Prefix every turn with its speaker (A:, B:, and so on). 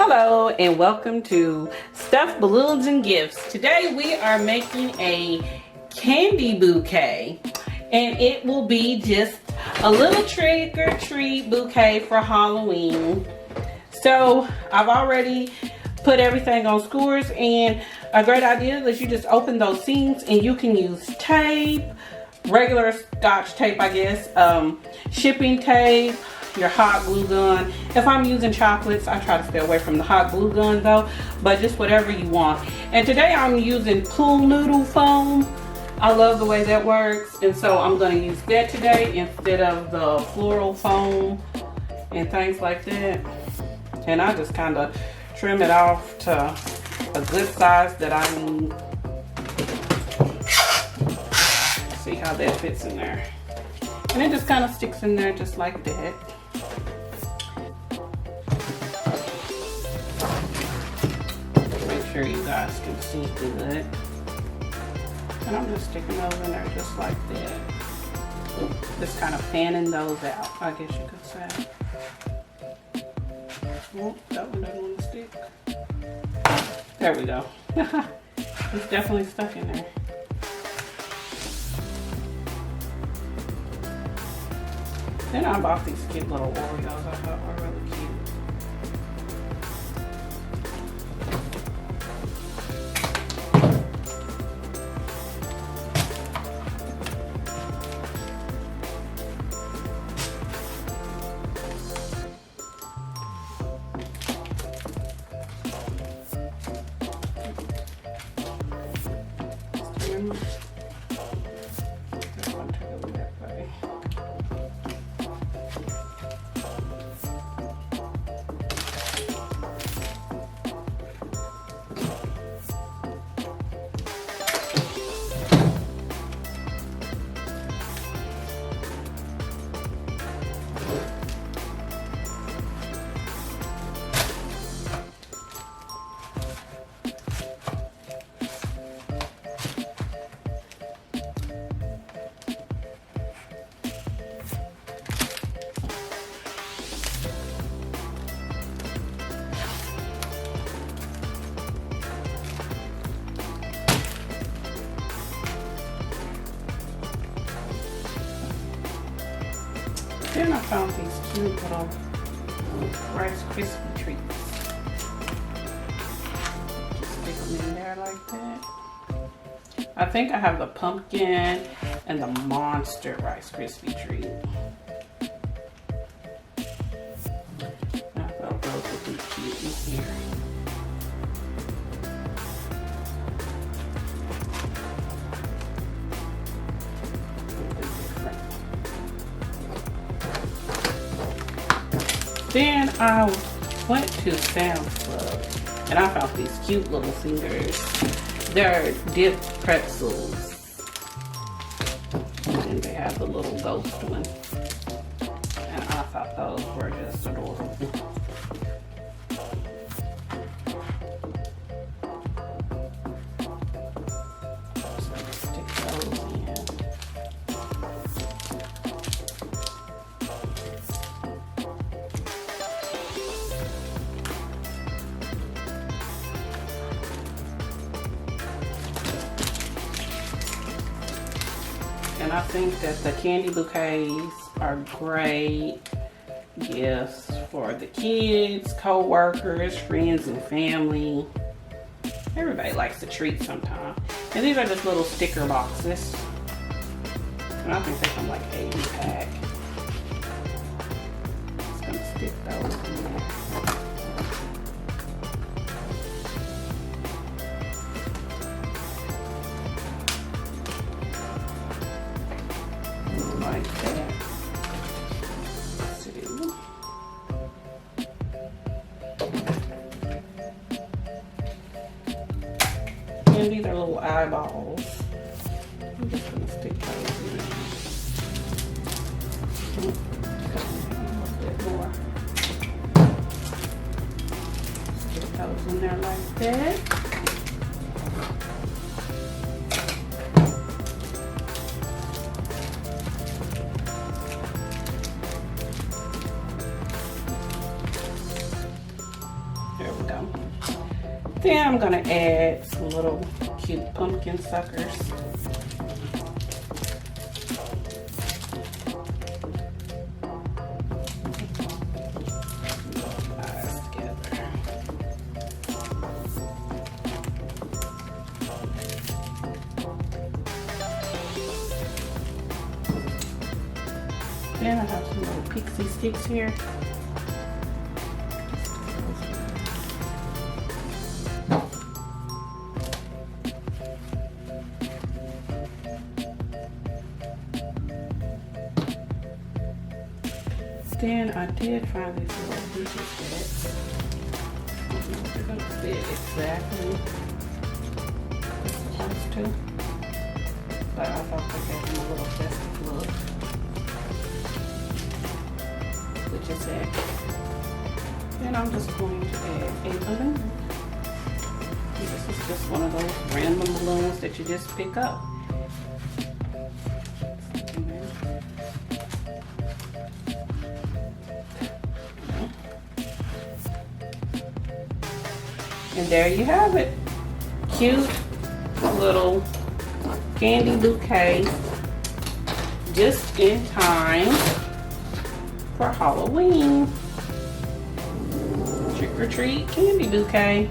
A: Hello and welcome to Stuffed Balloons and Gifts. Today we are making a candy bouquet, and it will be just a little trick or treat bouquet for Halloween. So I've already put everything on skewers, and a great idea is you just open those seams and you can use tape, regular scotch tape I guess, shipping tape, your hot glue gun. If I'm using chocolates, I try to stay away from the hot glue gun though, but just whatever you want. And today I'm using pool noodle foam. I love the way that works, and so I'm going to use that today instead of the floral foam and things like that. And I just kind of trim it off to a good size that I need. See how that fits in there. And it just kind of sticks in there just like that. Make sure you guys can see good. And I'm just sticking those in there just like that. Just kind of fanning those out, I guess you could say. Oh, that one doesn't want to stick. There we go. It's definitely stuck in there. Then I bought these cute little Oreos I thought were really cute. Then I found these cute little Rice Krispie treats. Just stick them in there like that. I think I have the pumpkin and the monster Rice Krispie treat. I thought those would be cute in here. Then I went to Sam's Club and I found these cute little fingers. They're dipped pretzels. And they have the little ghost one. And I thought those were just adorable. So stick those in. And I think that the candy bouquets are great gifts for the kids, co-workers, friends, and family. Everybody likes to treat sometime. And these are just little sticker boxes. And I think they come like 80 pack. Just gonna stick those in there. Like that. Two. And these are little eyeballs. I'm just gonna stick those in there. A little bit more. Stick those in there like that. Then I'm gonna add some little cute pumpkin suckers. Then I have some little pixie sticks here. Then I did find these little pieces that I don't know if they're gonna fit exactly as it's supposed to, but I thought they gave them a little festive look. Which is it. Then I'm just going to add a balloon. This is just one of those random balloons that you just pick up. And there you have it. Cute little candy bouquet just in time for Halloween. Trick or treat candy bouquet.